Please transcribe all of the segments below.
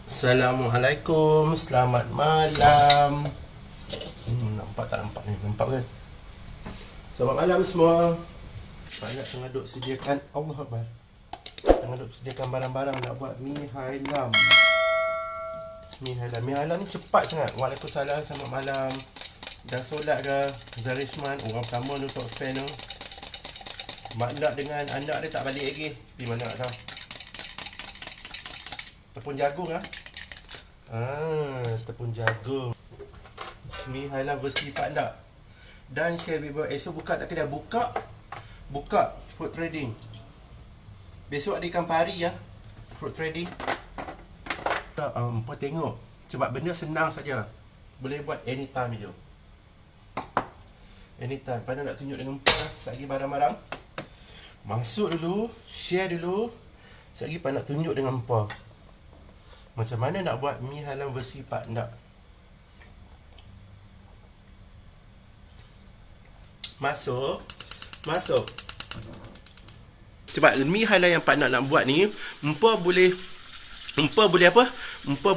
Assalamualaikum, selamat malam. Nampak tak nampak ni? Nampak kan? Selamat malam semua. Banyak tengah duk sediakan Allah Akbar. Tengah duk sediakan barang-barang nak buat mi hailam. Mi hailam ni cepat sangat. Waalaikumsalam, selamat malam. Dah solat ke? Zarisman, orang pertama nutup fan tu. Mak nak dengan anak dia tak balik lagi. Pergi mana tak tahu. Tepung jagung lah. Tepung jagung. Mi hailam versi Pak Ndak. Dan share with esok buka tak kedai. Buka fruit trading. Besok ada ikan pari ya. Fruit trading. Empat tengok. Sebab benda senang saja. Boleh buat anytime je. Anytime. Pada nak tunjuk dengan empat sekali barang-barang. Masuk dulu, share dulu. Sekali Pak nak tunjuk dengan empat. Macam mana nak buat mi hailam versi Pak Ndak. Masuk. Sebab mi hailam yang Pak Ndak nak buat ni, empa boleh apa? Empa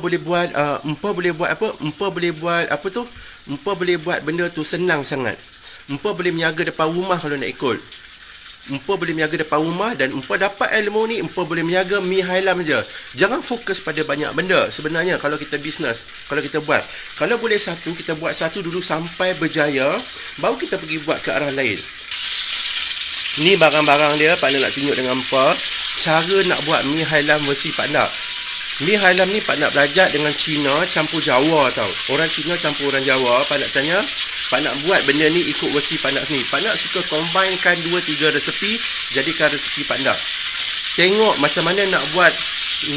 boleh buat benda tu senang sangat. Empa boleh menjaga depan rumah kalau nak ikut. Empa boleh menjaga depan rumah dan empa dapat ilmu ni, empa boleh menjaga mi hailam je. Jangan fokus pada banyak benda. Sebenarnya kalau kita bisnes, kalau kita buat, kalau boleh satu, kita buat satu dulu sampai berjaya, baru kita pergi buat ke arah lain. Ni barang-barang dia, Pak Ndak nak tunjuk dengan empa cara nak buat mi hailam versi Pak Ndak. Mi hailam ni Pak Ndak belajar dengan Cina campur Jawa tau. Orang Cina campur orang Jawa. Pak Ndak tanya, Pak Ndak buat benda ni ikut versi Pak Ndak sendiri. Pak Ndak suka combinekan 2-3 resepi, jadikan resepi Pak Ndak. Tengok macam mana nak buat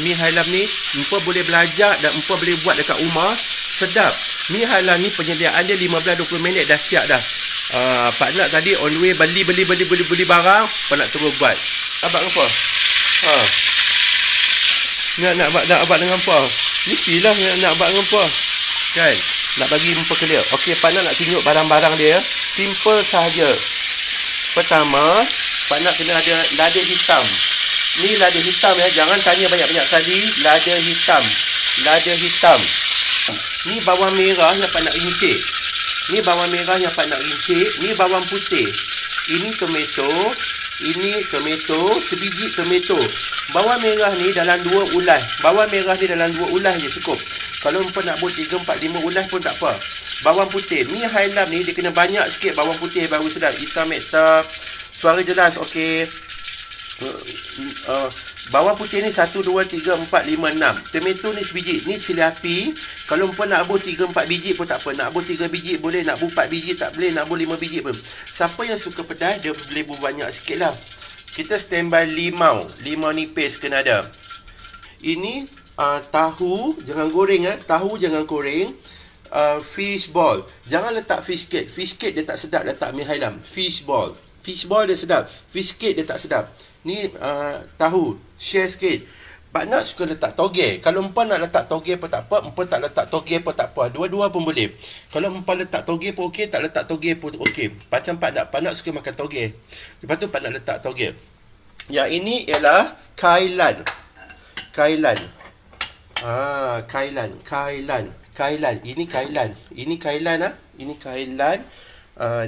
mi hailam ni. Empa boleh belajar dan empa boleh buat dekat rumah. Sedap. Mi hailam ni penyediaan dia 15-20 minit dah siap dah. Pak Ndak tadi on the way beli barang. Pak Ndak terus buat. Abang apa? Nak abang dengan apa? Mestilah nak abang dengan apa? Kan? Nak bagi muka clear. Okey, Pak Ndak nak tunjuk barang-barang dia. Simple sahaja. Pertama, Pak Ndak kena ada lada hitam. Ni lada hitam ya. Jangan tanya banyak-banyak kali. Lada hitam. Ni bawang merah yang Pak Ndak rincik. Ni bawang putih. Ini tomato. Sebiji tomato. Bawang merah ni dalam 2 ulas. Je cukup. Kalau empa nak buat 3, 4, 5 ulas pun tak apa. Bawang putih. Mi hailam ni dia kena banyak sikit bawang putih baru sedap. Hitam mekta. Suara jelas. Okey. Bawang putih ni 1, 2, 3, 4, 5, 6. Tomato ni sebiji. Ni cili api. Kalau empa nak buat 3, 4 biji pun tak apa. Nak buat 3 biji boleh. Nak buat 4 biji tak boleh. Nak buat 5 biji pun. Siapa yang suka pedas, dia boleh buat banyak sikit lah. Kita standby limau. Limau nipis kena ada. Ini tahu. Jangan goreng. Tahu jangan goreng. Fish ball. Jangan letak fish cake. Fish cake dia tak sedap letak mi hailam. Fish ball dia sedap. Fish cake dia tak sedap. Ni tahu. Share sikit. Pak Ndak suka letak toge. Kalau empa nak letak toge pun tak apa. Empa tak letak toge pun tak apa. Dua-dua pun boleh. Kalau empa letak toge pun okey. Tak letak toge pun okey. Macam Pak Ndak suka makan toge. Lepas tu Pak Ndak letak toge. Yang ini ialah kailan. Kailan. Ini kailan. Ini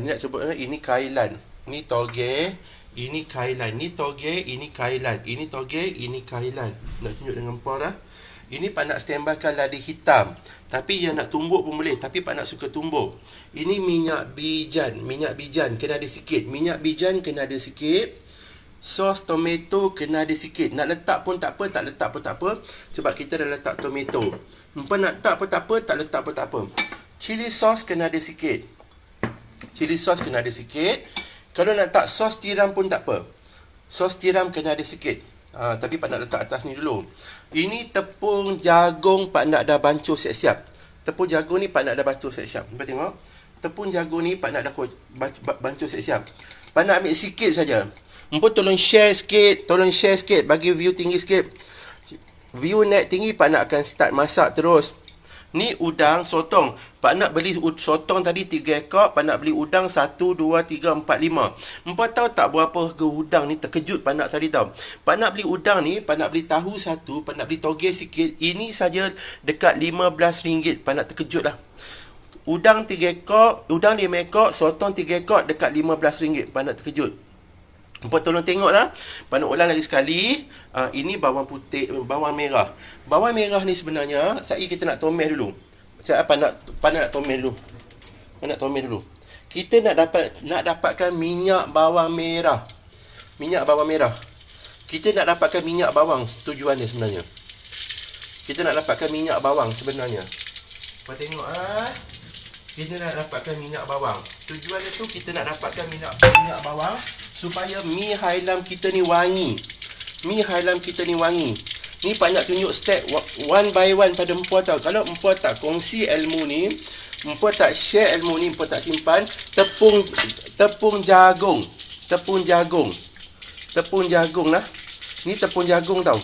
nak sebut ini kailan. Ini toge. Ini kailan. Ini toge, ini kailan. Ini toge, ini kailan. Nak tunjuk dengan empa dah. Ini Pak Ndak standbykan lada hitam. Tapi yang nak tumbuk pun boleh. Tapi Pak Ndak suka tumbuk. Ini minyak bijan. Kena ada sikit. Sos tomato kena ada sikit. Nak letak pun tak apa. Tak letak pun tak apa. Sebab kita dah letak tomato. Empa nak letak pun tak apa. Tak letak pun tak apa. Chili sauce kena ada sikit. Kalau nak letak sos tiram pun tak apa. Sos tiram kena ada sikit. Tapi Pak Ndak letak atas ni dulu. Ini tepung jagung Pak Ndak dah bancuh siap-siap. Tepung jagung ni Pak Ndak dah bancuh siap-siap. Nampak tengok. Tepung jagung ni Pak Ndak dah bancuh siap-siap. Pak Ndak ambil sikit saja. Empa tolong share sikit. Bagi view tinggi sikit. View naik tinggi, Pak Ndak akan start masak terus. Ni udang sotong. Pak nak beli sotong tadi 3 ekor, pak nak beli udang 1, 2, 3, 4, 5. Empat tahu tak berapa harga udang ni? Terkejut pak nak tadi tau. Pak nak beli udang ni, pak nak beli tahu satu, pak nak beli toge sikit. Ini saja dekat RM15. Pak nak terkejut lah. Udang 3 ekor, udang 5 ekor, sotong 3 ekor dekat RM15. Pak nak terkejut. Empat tolong tengok lah. Pak nak ulang lagi sekali. Ini bawang putih, bawang merah. Bawang merah ni sebenarnya, kita nak tomeh dulu. Pak nak tomeh dulu. Pak nak tomeh dulu. Kita nak dapatkan minyak bawang merah. Minyak bawang merah. Kita nak dapatkan minyak bawang tujuannya sebenarnya. Kita nak dapatkan minyak bawang sebenarnya. Pak tengok kita nak dapatkan minyak bawang. Tujuan itu kita nak dapatkan minyak bawang supaya mi hailam kita ni wangi. Mi hailam kita ni wangi. Ni Pak nak tunjuk step one by one pada empuan tau. Kalau empuan tak kongsi ilmu ni, empuan tak share ilmu ni, empuan tak simpan, tepung jagung. Tepung jagung lah. Ni tepung jagung tau.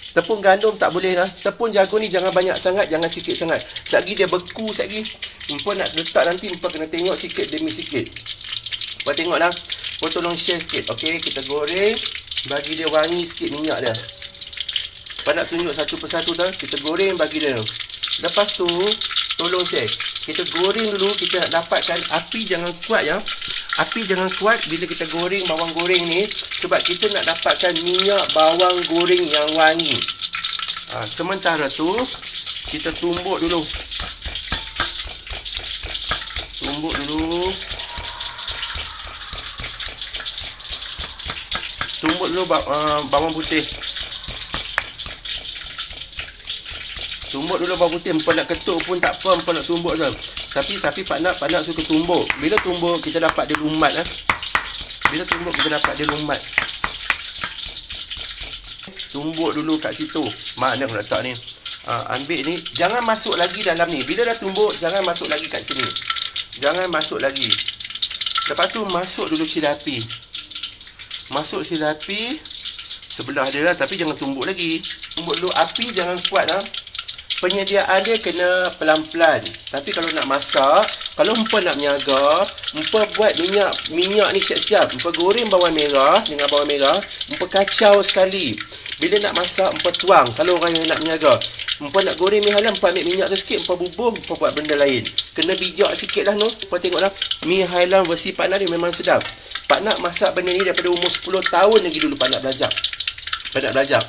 Tepung gandum tak boleh lah. Tepung jagung ni jangan banyak sangat, jangan sikit sangat. Sekali dia beku sekali. Empuan nak letak nanti, empuan kena tengok sikit demi sikit. Empuan tengok lah. Empuan tolong share sikit. Okey, kita goreng. Bagi dia wangi sikit minyak dia. Empuan nak tunjuk satu persatu dah. Kita goreng bagi dia. Lepas tu, tolong share. Kita goreng dulu, kita nak dapatkan api jangan kuat ya. Api jangan kuat bila kita goreng bawang goreng ni. Sebab kita nak dapatkan minyak bawang goreng yang wangi. Sementara tu, kita tumbuk dulu. Tumbuk dulu bawang putih. Tumbuk dulu bawang putih. Empat nak ketuk pun tak apa, empat nak tumbuk je. Tapi Pak nak suka tumbuk. Bila tumbuk kita dapat dia lumat lah. Bila tumbuk kita dapat dia lumat. Tumbuk dulu kat situ. Mana aku letak ni? Ambil ni. Jangan masuk lagi dalam ni. Bila dah tumbuk, jangan masuk lagi kat sini. Jangan masuk lagi. Lepas tu masuk dulu cili api. Masuk cili api sebelah dia lah, tapi jangan tumbuk lagi. Tumbuk dulu, api jangan kuat lah. Penyediaan dia kena pelan-pelan. Tapi kalau nak masak, kalau empa nak meniaga, empa buat minyak ni siap-siap. Empa goreng bawang merah dengan bawang merah, empa kacau sekali. Bila nak masak, empa tuang. Kalau orang yang nak meniaga, empa nak goreng mi hailam, empa ambil minyak tu sikit, empa bubuh, empa buat benda lain. Kena bijak sikit lah no. Empa tengoklah, mi hailam versi Pak Nak ni memang sedap. Pak Nak masak benda ni daripada umur 10 tahun lagi dulu Pak Nak belajar. Pak Nak belajar.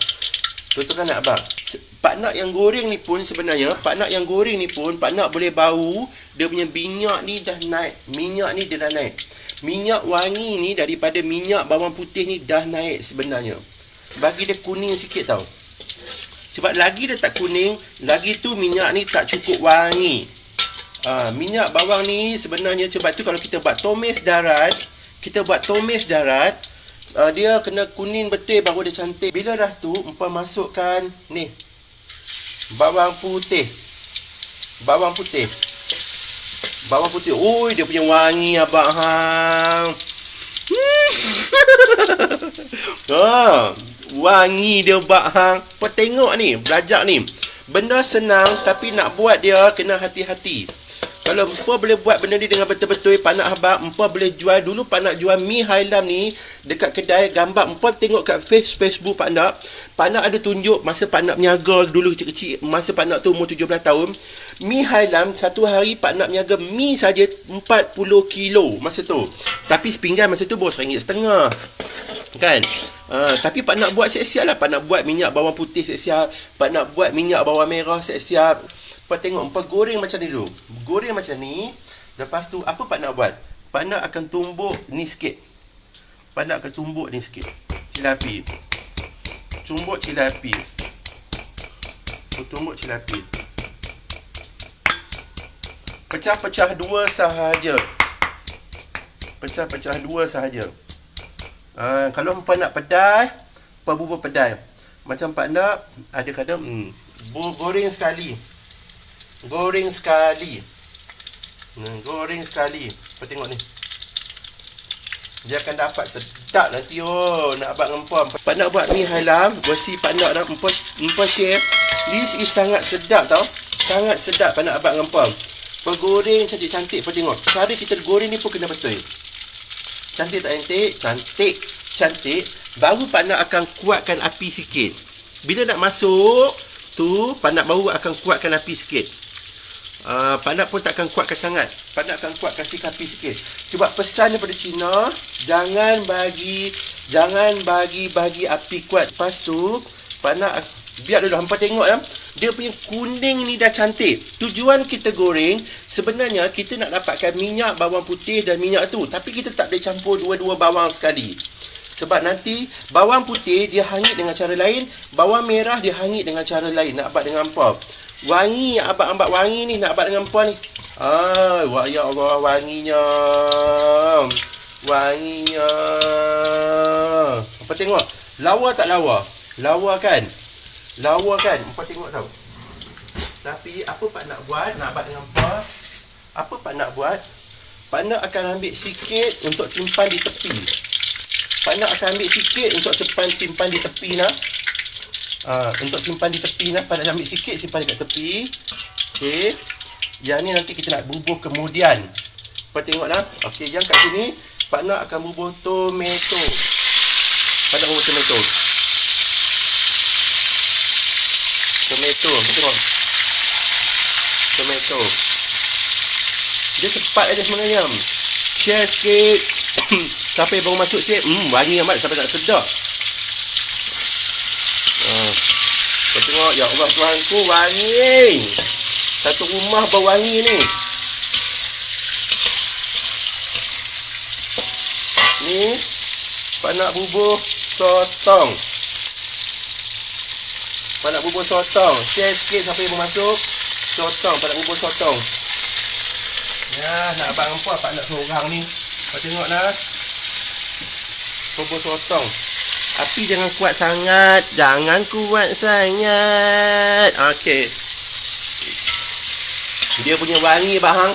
Contohkan nak abang. Pak Nak yang goreng ni pun sebenarnya, Pak Nak yang goreng ni pun, Pak Nak boleh bau, dia punya minyak ni dah naik. Minyak ni dia dah naik. Minyak wangi ni daripada minyak bawang putih ni dah naik sebenarnya. Bagi dia kuning sikit tau. Sebab lagi dia tak kuning, lagi tu minyak ni tak cukup wangi. Minyak bawang ni sebenarnya, sebab tu kalau kita buat tumis darat, dia kena kuning betul baru dia cantik. Bila dah tu, empa masukkan ni bawang putih. Oi, dia punya wangi abang hang. Wangi dia bak hang. Apa tengok ni, belajar ni. Benda senang tapi nak buat dia kena hati-hati. Kalau empa boleh buat benda ni dengan betul-betul, Pak Nak habaq, empa boleh jual. Dulu Pak Nak jual mi hailam ni dekat kedai gambar. Empa tengok kat Facebook Pak Nak. Pak Nak ada tunjuk masa Pak Nak berniaga dulu kecil-kecil. Masa Pak Nak tu umur 17 tahun. Mi hailam, satu hari Pak Nak berniaga mi saja 40 kilo masa tu. Tapi sepinggan masa tu baru RM1.50. Kan? Tapi Pak Nak buat siap-siap lah. Pak Nak buat minyak bawang putih siap-siap. Pak Nak buat minyak bawang merah siap-siap. Pak tengok, empa goreng macam ni dulu. Goreng macam ni. Lepas tu, apa Pak Nak buat? Pak Nak akan tumbuk ni sikit. Pak Nak akan tumbuk ni sikit. Cili api. Tumbuk cili api. Tumbuk cili api. Pecah-pecah dua sahaja. Pecah-pecah dua sahaja. Kalau empa nak pedai, empa bubur pedai. Macam Pak Nak, ada kadang goreng sekali. Goreng sekali. Apa tengok ni. Dia akan dapat sedap nanti. Oh, nak abang dengan puan. Pak nak buat mi hailam, versi pak nak dah empa share. This is sangat sedap tau. Sangat sedap pak nak abang dengan puan. Pergoreng cantik-cantik pun tengok. Cara kita goreng ni pun kena betul. Cantik tak cantik? Cantik. Cantik. Baru pak nak akan kuatkan api sikit. Bila nak masuk tu, pak nak baru akan kuatkan api sikit. Pak nak pun takkan kuatkan sangat. Pak nak akan kuatkan api sikit. Cuba pesan daripada Cina, jangan bagi api kuat. Lepas tu, pak nak biar dulu hampa tengok lah. Dia punya kuning ni dah cantik. Tujuan kita goreng sebenarnya kita nak dapatkan minyak bawang putih dan minyak tu. Tapi kita tak boleh campur dua-dua bawang sekali. Sebab nanti bawang putih dia hangit dengan cara lain, bawang merah dia hangit dengan cara lain. Nak buat dengan apa? Wangi, abang-abang wangi ni nak buat dengan puan ni. Wah ya Allah, wanginya. Wanginya. Apa tengok? Lawa tak lawa? Lawa kan? Lawa kan? Apa tengok tau. Tapi apa pak nak buat? Nak buat dengan apa? Apa pak nak buat? Pak nak akan ambil sikit untuk simpan di tepi. Pak nak akan ambil sikit untuk simpan di tepi nah. Untuk simpan di tepi nak, pada ambil sikit simpan dekat tepi. Okey. Yang ni nanti kita nak bubuh kemudian. Kau tengoklah. Okey, yang kat sini pak nak akan bubuh tomato. Pak nak bubuh tomato. Tomato, tengok. Tomato. Dia cepat aja sebenarnya. Share sikit. Sampai baru masuk sikit. Wangi amat sampai tak sedap. Kau tengok, ya Allah Tuhanku, wangi. Satu rumah berwangi ni. Ni pak nak bubuh sotong. Pak nak bubuh sotong. Share sikit sampai masuk. Sotong, pak nak bubuh sotong. Ya, nak abang empat pak nak seorang ni. Kau tengoklah. Bubuh sotong. Api jangan kuat sangat. Jangan kuat sangat. Okey. Dia punya wangi bahang.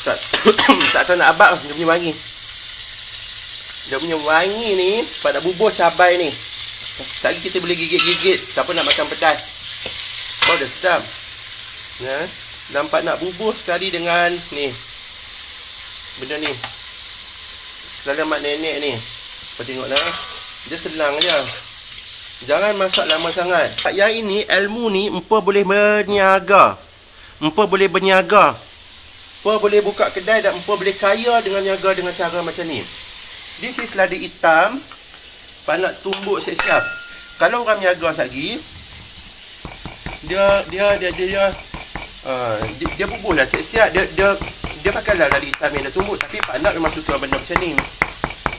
Tak tahu nak abang dia punya wangi. Dia punya wangi ni pada bubuh cabai ni. Sekali kita boleh gigit-gigit. Siapa nak makan pedas. Oh, dah sedap. Ya. Nampak nak bubuh sekali dengan ni. Benda ni. Sekali mak nenek ni. Kau tengoklah. Dia senang je. Jangan masak lama sangat. Yang ini, ilmu ni, empa boleh berniaga. Empa boleh berniaga. Empa boleh buka kedai dan empa boleh kaya dengan niaga dengan cara macam ni. This is lada hitam. Pak nak tumbuk siap-siap. Kalau orang niaga lagi, dia bubuh lah siap-siap. Dia pakai lah lada hitam yang dah tumbuk. Tapi Pak nak memang suka benda macam ni.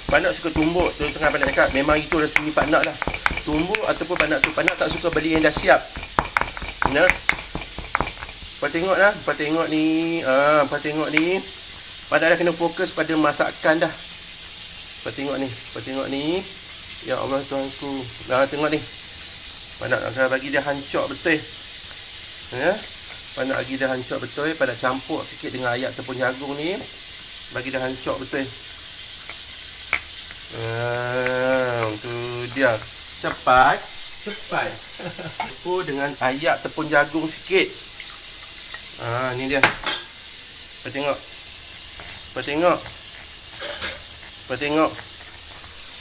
Pak nak suka tumbuk. Tu tengah Pak nak cakap, memang itu resmi Pak nak lah. Tumbuk ataupun Pak nak tak suka beli yang dah siap. Nah. Pak tengok lah. Pak tengok ni. Pak tengok ni. Pak dah kena fokus pada masakan dah. Pak tengok ni. Pak tengok ni. Ya Allah Tuhanku. Tengok ni. Pak nak akan bagi dia hancur betul. Ya. Pak nak bagi dia hancur betul. Pak nak campur sikit dengan air tepung jagung ni. Bagi dia hancur betul. Tu dia. Cepat. Campur dengan air tepung jagung sikit. Ni dia. Kau tengok.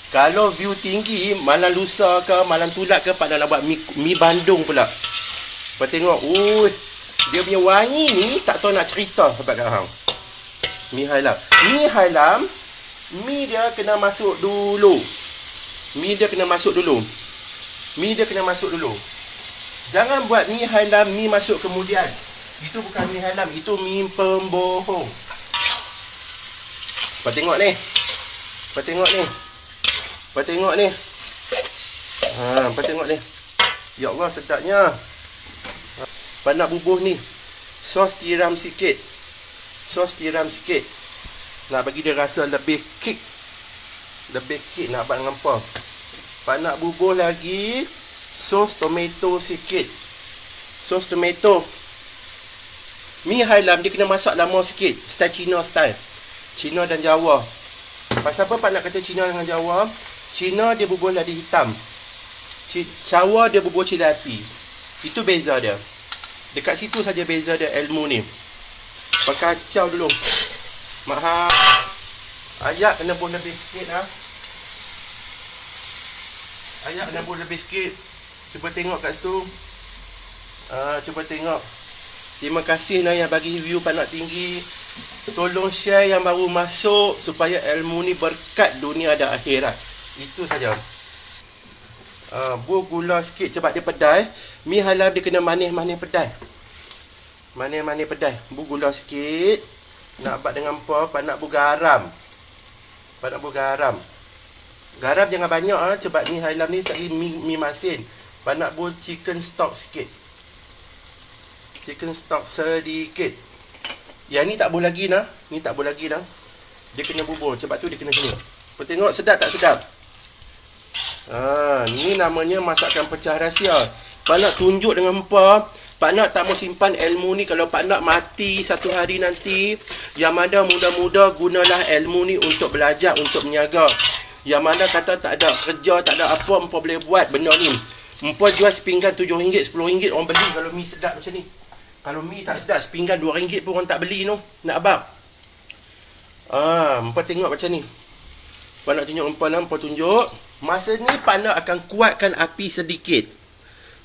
Kalau view tinggi, malam lusa ke, malam tulat ke, Pak nak buat mi Bandung pula. Kau tengok. Dia punya wangi ni tak tahu nak cerita sebab kat hang. Mi hailam. Mi dia kena masuk dulu. Mi dia kena masuk dulu. Jangan buat mi hailam, mi masuk kemudian. Itu bukan mi hailam, itu mi pembohong. Kau tengok ni. Kau tengok ni. Ya Allah, sedapnya. Kau nak bubuh ni. Sos tiram sikit. Nak bagi dia rasa lebih kick. Nak buat dengan apa? Pak nak bubuh lagi sos tomato sikit. Mi hailam dia kena masak lama sikit. Style Cina dan Jawa. Pasal apa Pak nak kata Cina dengan Jawa? Cina dia bubuh ladi hitam. Jawa dia bubuh cili api. Itu beza dia. Dekat situ saja beza dia ilmu ni. Pakai kacau dulu. Mahal. Ayak kena buh lebih sikit lah. Ayak kena buh lebih sikit. Cuba tengok kat situ. Cuba tengok. Terima kasih lah yang bagi review Pak Nak Tinggi. Tolong share yang baru masuk supaya ilmu ni berkat dunia dan akhirat. Itu saja. Buh gula sikit sebab dia pedai. Mi halal dia kena manis-manis pedai. Manis-manis pedai. Buh gula sikit. Nak buat dengan apa? Pak nak buh garam. Pak nak buh garam. Garam jangan banyak sebab mi halal ni sekali mi masin. Pak nak buh chicken stock sikit. Chicken stock sedikit. Yang ni tak boleh lagi dah. Ni tak boleh lagi dah. Dia kena bubur. Sebab tu dia kena sini. Kau tengok sedap tak sedap? Ni namanya masakan pecah rahsia. Pak nak tunjuk dengan hampa. Pak nak tak mau simpan ilmu ni. Kalau Pak nak mati satu hari nanti, yang mana muda-muda gunalah ilmu ni untuk belajar, untuk menyaga. Yang mana kata tak ada kerja, tak ada apa, hampa boleh buat benda ni. Hampa jual sepinggan RM7, RM10 orang beli kalau mi sedap macam ni. Kalau mi tak sedap, sepinggan RM2 pun orang tak beli tu. Nak abang. Hampa tengok macam ni. Pak nak tunjuk hampa lah, hampa tunjuk. Masa ni Pak nak akan kuatkan api sedikit.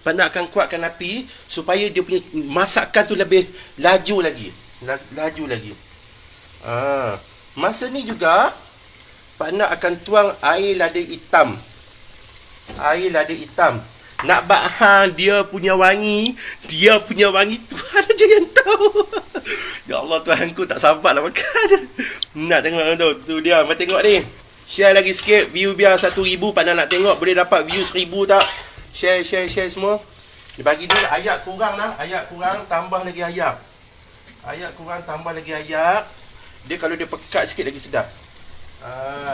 Pak nak akan kuatkan api supaya dia punya masakan tu lebih laju lagi. Laju lagi. Masa ni juga Pak nak akan tuang air lada hitam. Air lada hitam. Nak bahang dia punya wangi. Dia punya wangi Tuhan aja yang tahu. Ya Allah, Tuhanku tak sabar nak makan. Nak tengok tu. Tu dia. Mari tengok ni. Share lagi sikit. View biar 1,000. Pak nak tengok boleh dapat view 1,000 tak? Share semua. Dia bagi dia ayak kurang lah. Ayak kurang tambah lagi ayak. Ayak kurang tambah lagi ayak. Dia kalau dia pekat sikit lagi sedap.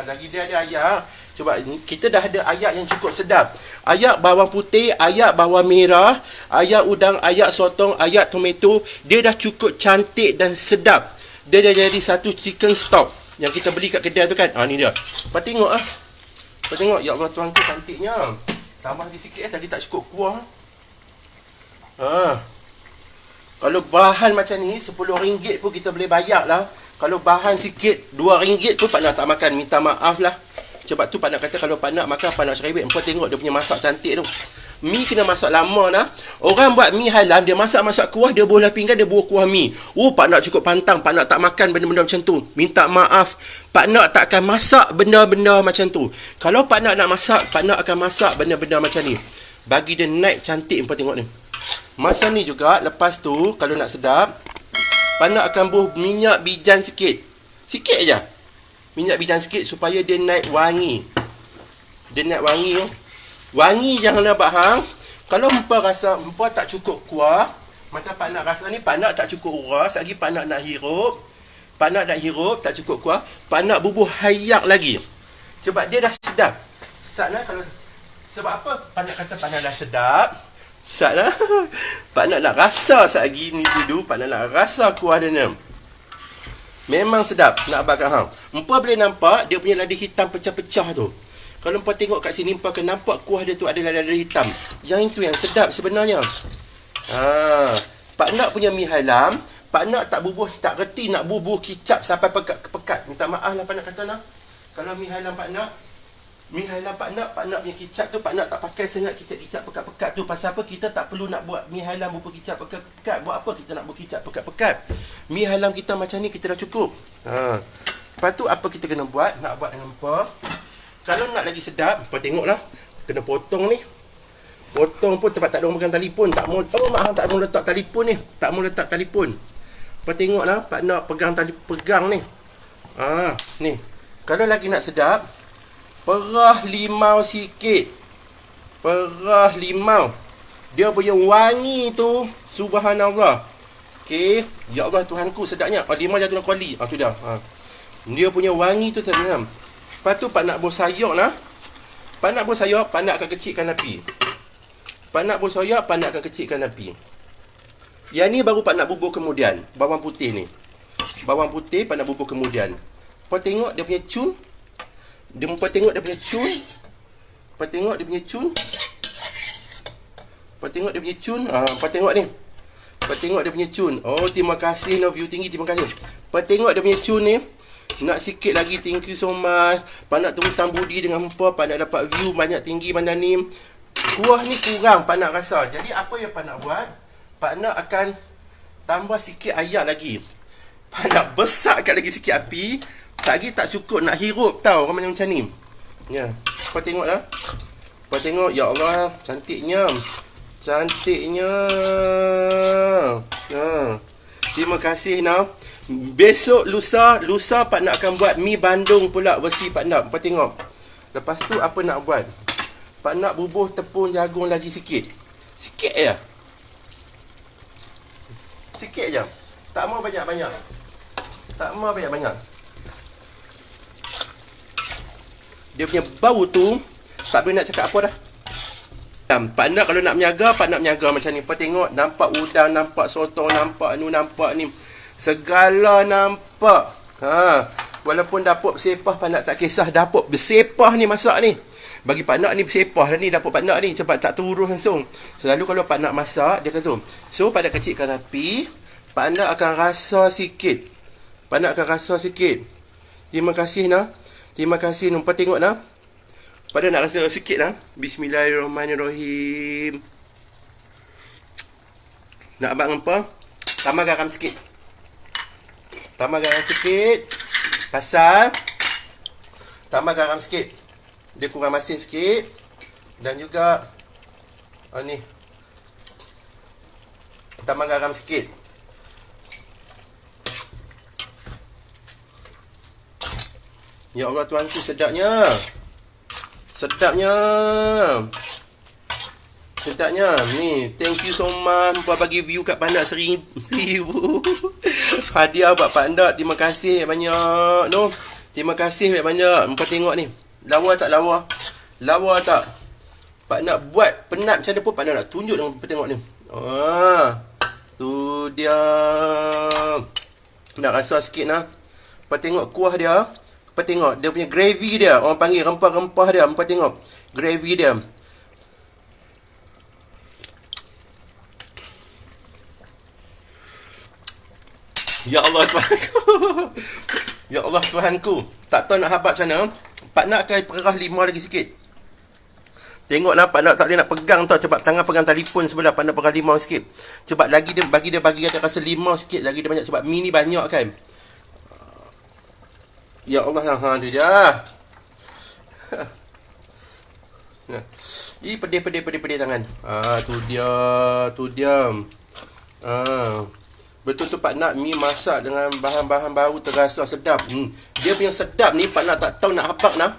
Lagi dia ada ayak. Cuba kita dah ada ayak yang cukup sedap. Ayak bawang putih, ayak bawang merah, ayak udang, ayak sotong, ayak tomato. Dia dah cukup cantik dan sedap. Dia dah jadi satu chicken stock yang kita beli kat kedai tu kan. Ni dia. Lepas tengok Lepas tengok. Ya Allah, Tuhan tu cantiknya. Tambah lagi sikit tadi tak cukup kuah. Kalau bahan macam ni RM10 pun kita boleh bayar lah. Kalau bahan sikit RM2 pun Pak nak tak makan. Minta maaf lah. Sebab tu Pak nak kata kalau Pak nak makan, Pak nak cerewet. Empat tengok dia punya masak cantik tu. Mi kena masak lama dah. Orang buat mi halal, dia masak kuah, dia bolah pinggan, dia buah kuah mi. Pak nak cukup pantang. Pak nak tak makan benda-benda macam tu. Minta maaf. Pak nak tak akan masak benda-benda macam tu. Kalau Pak nak masak, Pak nak akan masak benda-benda macam ni. Bagi dia naik cantik. Empat tengok ni. Masa ni juga, lepas tu, kalau nak sedap, Pak nak akan buh minyak bijan sikit. Sikit aja. Minyak bijan sikit supaya dia naik wangi. Dia naik wangi. Wangi janganlah bahang. Kalau hampa rasa hampa tak cukup kuah, macam Pak nak rasa ni, Pak nak tak cukup uras, lagi Pak nak hirup. Pak nak hirup, tak cukup kuah, Pak nak bubuh hayak lagi. Sebab dia dah sedap. Satlah kalau sebab apa Pak nak kata Pak nak dah sedap? Satlah. Pak nak rasa satgi ni dulu, Pak nak rasa kuah dia ni. Memang sedap nak bakar hang. Empa boleh nampak dia punya lada hitam pecah-pecah tu. Kalau empa tengok kat sini, empa akan nampak kuah dia tu ada lada hitam. Yang itu yang sedap sebenarnya. Pak nak punya mi halam, Pak nak tak bubuh, tak reti nak bubuh kicap sampai pekat. Minta maaf lah Pak nak kata lah. Kalau mi halam Pak nak punya kicap tu, Pak nak tak pakai sangat kicap-kicap pekat-pekat tu. Pasal apa? Kita tak perlu nak buat mi halam bubuh kicap pekat-pekat. Buat apa kita nak bubuh kicap pekat-pekat? Mi halam kita macam ni, kita dah cukup. Lepas tu apa kita kena buat? Nak buat dengan apa? Kalau nak lagi sedap, apa tengoklah. Kena potong ni. Potong pun tempat tak ada orang pegang telefon. Tak mau, tak mau letak telefon ni. Tak mau letak telefon. Apa tengoklah, Pak nak pegang ni. Ni. Kalau lagi nak sedap, perah limau sikit. Perah limau. Dia punya wangi tu, subhanallah. Okey. Ya Allah, Tuhanku sedapnya. Limau jatuh dalam kuali. Tu dia. Dia punya wangi tu tenang. Lepas tu Pak nak buh sayur lah. Pak nak buh sayur, Pak nak akan kecilkan api. Pak nak buh sayur, Pak nak akan kecilkan api. Yang ni baru Pak nak bubur kemudian. Bawang putih ni. Bawang putih Pak nak bubur kemudian. Pak tengok dia punya cun. Dia empa tengok dia punya cun. Empa tengok dia punya cun. Empa tengok dia punya cun. Empa tengok ni. Empa tengok dia punya cun. Oh, terima kasih Noh, view tinggi, terima kasih. Empa tengok dia punya cun ni. Nak sikit lagi, thank you so much. Pak nak hutang budi dengan hampa, Pak nak dapat view banyak tinggi mana ni. Kuah ni kurang Pak nak rasa. Jadi apa yang Pak nak buat? Pak nak akan tambah sikit air lagi. Pak nak besarkan lagi sikit api. Lagi tak cukup nak hirup tau orang macam ni. Ya, Pak tengok lah. Pak tengok, ya Allah, cantiknya. Cantiknya. Terima kasih Noh. Besok lusa Pak nak akan buat mi Bandung pula versi Pak nak. Pak tengok. Lepas tu apa nak buat? Pak nak bubuh tepung jagung lagi sikit. Sikit je. Sikit je. Tak mau banyak-banyak. Tak mau banyak-banyak. Dia punya bau tu tak boleh nak cakap apa dah. Pak nak kalau nak menyaga, Pak nak menyaga macam ni. Pak tengok, nampak udang, nampak sotong, nampak ni. Segala nampak. Walaupun dapur bersepah, Pak nak tak kisah. Dapur bersepah ni masak ni. Bagi Pak nak ni bersepah dah ni dapur Pak nak ni. Sebab tak turun langsung. Selalu kalau Pak nak masak, dia kata tu. So, Pak nak kecilkan api. Pak nak akan rasa sikit. Pak nak akan rasa sikit. Terima kasih Nah. Terima kasih Noh. Pak tengok Nah. Pak nak rasa sikit Nah. Bismillahirrahmanirrahim. Nak abang apa? Tambah garam sikit. Tambah garam sikit. Pasal tambah garam sikit. Dia kurang masin sikit. Dan juga ni. Tambah garam sikit. Ya Allah tuanku, sedapnya. Sedapnya. Sedapnya. Ni, thank you so much. Puan bagi view kat Pak Nak 1,000. Hadiah buat Pak Nak. Terima kasih banyak. No. Terima kasih banyak. Puan tengok ni. Lawa tak lawa? Lawa tak? Pak Nak buat penat macam mana pun Pak Nak tunjuk dengan Puan tengok ni. Tu dia. Nak rasa sikit Nah. Puan tengok kuah dia. Puan tengok dia punya gravy dia. Orang panggil rempah-rempah dia. Puan tengok gravy dia. Ya Allah Tuhanku. Ya Allah Tuhanku. Tak tahu nak habaq macam mana. Pak Nak akan perah limau lagi sikit. Tengoklah Pak Nak tak boleh nak pegang tau. Cepat tangan pegang telefon sebelah. Pak Nak perah limau sikit. Cepat lagi dia bagi dia rasa limau sikit. Lagi dia banyak. Cepat mi ni banyak kan. Ya Allah. Dia dia. Pedih tangan. Tu dia. Betul tu Pak Nak mi masak dengan bahan-bahan baru terasa sedap. Dia punya sedap ni Pak Nak tak tahu nak habaq Nah.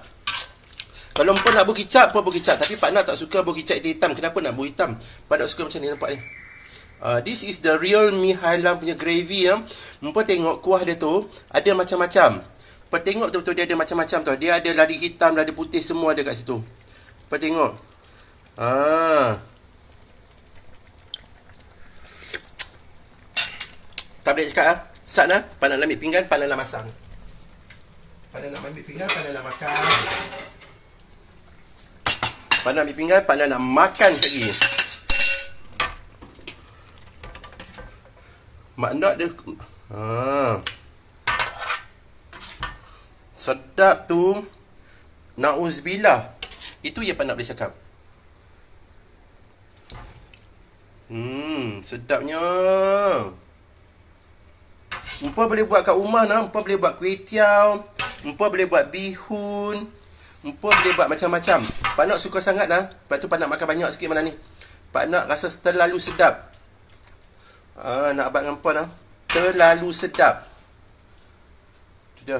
Kalau empun nak berkicap, apa berkicap. Tapi Pak Nak tak suka berkicap hitam. Kenapa nak berhitam? Pak Nak suka macam ni, nampak ni. This is the real mi hailam punya gravy. Empun tengok kuah dia tu ada macam-macam. Empun tengok betul-betul dia ada macam-macam tu. Dia ada ladi hitam, ladi putih, semua ada kat situ. Empun tengok. Tak boleh cakap lah. Sat lah. Pak Nak ambil pinggan, Pak Nak masang. Pak Nak ambil pinggan, Pak Nak makan. Pak Nak ambil pinggan, Pak Nak makan lagi. Mak Nak dia. Sedap tu. Na'uzubillah. Itu je Pak Nak boleh cakap. Sedapnya. Empa boleh buat kat rumah Nah. Empa boleh buat kuih tiaw. Empa boleh buat bihun. Empa boleh buat macam-macam. Pak Nak suka sangat Nah. Lepas tu Pak Nak makan banyak sikit mana ni. Pak Nak rasa terlalu sedap. Nak abang dengan Empa Nah. Terlalu sedap. Tu dia.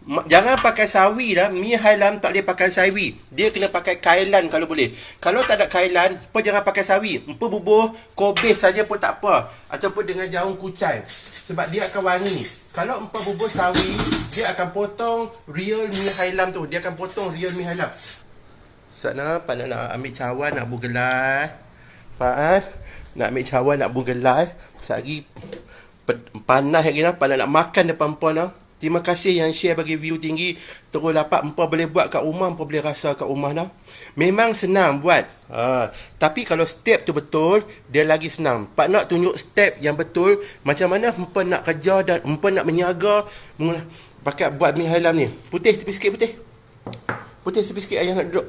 Jangan pakai sawi dah. Mi hailam tak boleh pakai sawi. Dia kena pakai kailan kalau boleh. Kalau tak ada kailan, Empa jangan pakai sawi. Empa bubuh kobis saja pun tak apa. Ataupun dengan jaung kucai. Sebab dia akan wangi. Kalau Empa bubuh sawi, dia akan potong real mi hailam tu. Dia akan potong real mi hailam. Sana Pak nak ambil cawan, nak bergelai. Pak nak ambil cawan, nak bergelai. Sekejap lagi panas lagi Nah. Pak nak makan depan Puan Nah. Terima kasih yang share bagi view tinggi. Terus dapat empa boleh buat kat rumah, empa boleh rasa kat rumah dah. Memang senang buat. Tapi kalau step tu betul, dia lagi senang. Pak nak tunjuk step yang betul macam mana empa nak kerja dan empa nak menyaga pakai buat mi halam ni. Putih tepi sikit putih. Putih tepi sikit, ayah nak duduk.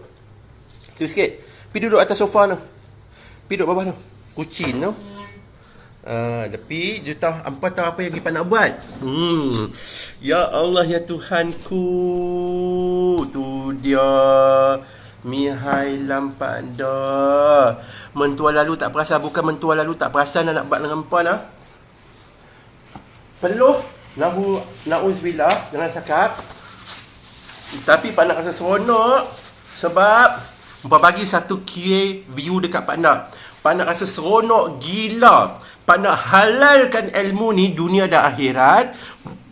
Tepi sikit. Pergi duduk atas sofa tu. Pergi duduk bawah tu. Kucing tu. Tapi dia tahu apa tahu apa yang kita nak buat. Ya Allah ya Tuhanku, tu dia Mihai Lampak dah. Mentua lalu tak perasan, bukan mentua lalu tak perasan nak buat dengan empa dah. Peluh na'uzubillah, jangan cakap. Tapi Pak Nak rasa seronok sebab empa bagi satu key view dekat Pak Nak. Pak Nak rasa seronok gila. Pak Nak halalkan ilmu ni dunia dan akhirat.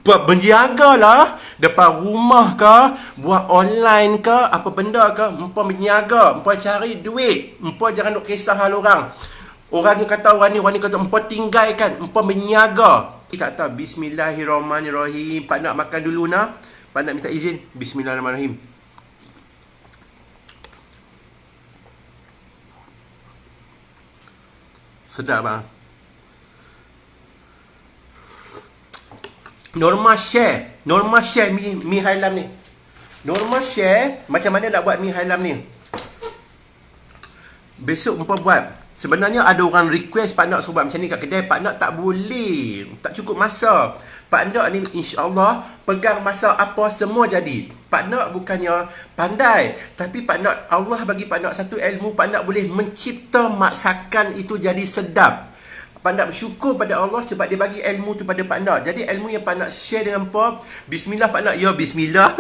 Berniagalah depan rumah ke, buat online ke, apa benda ke, empa berniaga, empa cari duit. Empa jangan duk kisah hal orang. Orang ni kata orang ni kata empa tinggalkan, empa berniaga. Kita tak tahu. Bismillahirrahmanirrahim. Pak Nak makan dulu nah. Pak Nak minta izin. Bismillahirrahmanirrahim. Sedap ah. Norma share mi halam ni. Norma share macam mana nak buat mi halam ni. Besok empa buat. Sebenarnya ada orang request Pak Nak suruh buat macam ni kat kedai. Pak Nak tak boleh, tak cukup masa. Pak Nak ni insya-Allah pegang masa apa semua jadi. Pak Nak bukannya pandai, tapi Pak Nak, Allah bagi Pak Nak satu ilmu. Pak Nak boleh mencipta masakan itu jadi sedap. Pak Nak bersyukur pada Allah sebab dia bagi ilmu tu pada Pak Nak. Jadi ilmu yang Pak Nak share dengan empa, bismillah Pak Nak, ya bismillah.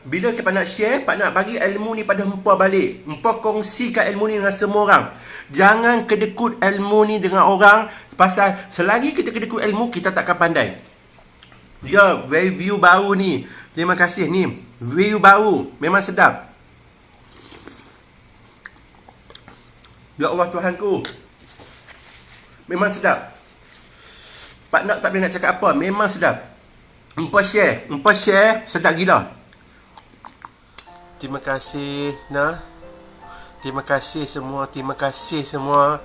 Bila Pak Nak share, Pak Nak bagi ilmu ni pada empa balik. Empa kongsikan ilmu ni dengan semua orang. Jangan kedekut ilmu ni dengan orang, pasal selagi kita kedekut ilmu, kita takkan pandai. Ya, view baru ni. Terima kasih ni. View baru. Memang sedap. Ya Allah Tuhanku. Memang sedap. Pak Nak tak boleh nak cakap apa. Memang sedap. Empa share sedap gila. Terima kasih nah. Terima kasih semua. Terima kasih semua.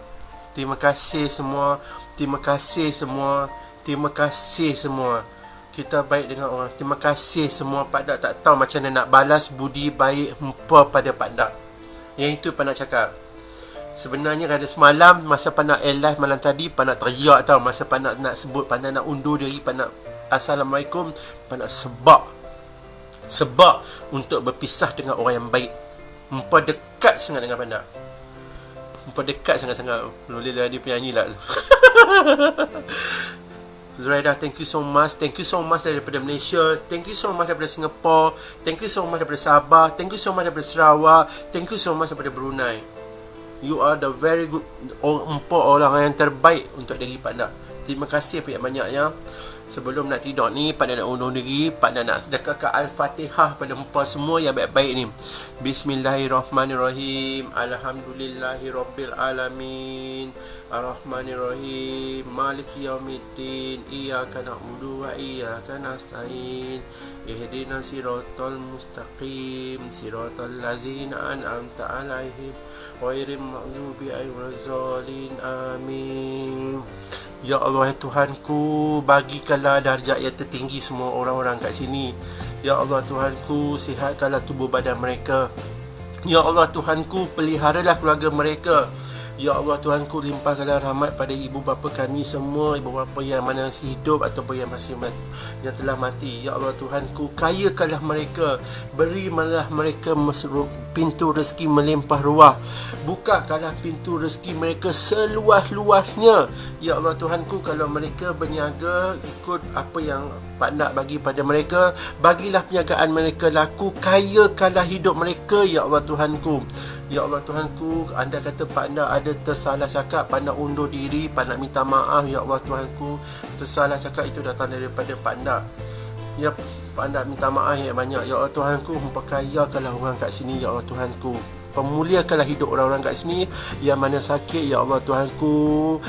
Terima kasih semua. Terima kasih semua. Terima kasih semua. Kita baik dengan orang. Terima kasih semua. Pak Nak tak tahu macam mana nak balas budi baik empa pada Pak Nak. Yang itu Pak Nak cakap. Sebenarnya ada semalam masa Pak Nak live malam tadi, Pak Nak teriak tau. Masa Pak Nak nak sebut, Pak Nak nak undur diri, Pak Nak Assalamualaikum, Pak Nak sebab untuk berpisah dengan orang yang baik. Empa dekat sangat dengan Pak Nak. Empa dekat sangat-sangat. Bolehlah dia penyanyi lah. Zuraida, thank you so much. Thank you so much daripada Malaysia. Thank you so much daripada Singapore. Thank you so much daripada Sabah. Thank you so much daripada Sarawak. Thank you so much daripada Brunei. You are the very good. Empat orang yang terbaik untuk diri Pak Nak. Terima kasih banyak-banyaknya. Sebelum nak tidur ni, Pak Nak nak undur diri. Pak Nak sedekahkan Al-Fatihah pada empat semua yang baik-baik ni. Bismillahirrahmanirrahim. Alhamdulillahirabbil alamin. Ar-Rahmanirrahim. Maliki yaumiddin. Iyyaka na'budu wa iyyaka nasta'in. Ihdinas siratal mustaqim. Siratal ladzina an'amta 'alaihim ghairil maghdubi 'alaihim waladdallin. Amin. Ya Allah ya Tuhanku, bagikanlah darjat yang tertinggi semua orang-orang kat sini. Ya Allah Tuhanku, sihatkanlah tubuh badan mereka. Ya Allah Tuhanku, peliharalah keluarga mereka. Ya Allah Tuhanku, limpahkanlah rahmat pada ibu bapa kami semua, ibu bapa yang mana masih hidup ataupun yang masih yang telah mati. Ya Allah Tuhanku, kayakanlah mereka, berikanlah mereka pintu rezeki melimpah ruah. Bukakanlah pintu rezeki mereka seluas-luasnya. Ya Allah Tuhanku, kalau mereka berniaga ikut apa yang Pak Nak bagi pada mereka, bagilah perniagaan mereka laku, kayakanlah hidup mereka. Ya Allah Tuhanku. Ya Allah Tuhanku, anda kata Pak Nak ada tersalah cakap, Pak Nak undur diri, Pak Nak minta maaf. Ya Allah Tuhanku, tersalah cakap itu datang daripada Pak Nak. Ya Pak Nak minta maaf yang banyak. Ya Allah Tuhanku, memperkayakanlah orang kat sini. Ya Allah Tuhanku, pemuliakanlah hidup orang-orang kat sini yang mana sakit. Ya Allah Tuhanku,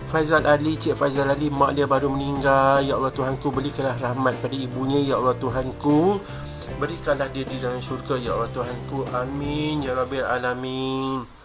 Faizal Ali, Cik Faizal Ali, mak dia baru meninggal. Ya Allah Tuhanku, berikanlah rahmat pada ibunya. Ya Allah Tuhanku, berikanlah dia di dalam syurga. Ya Allah Tuhanku, amin ya Rabbil Alamin.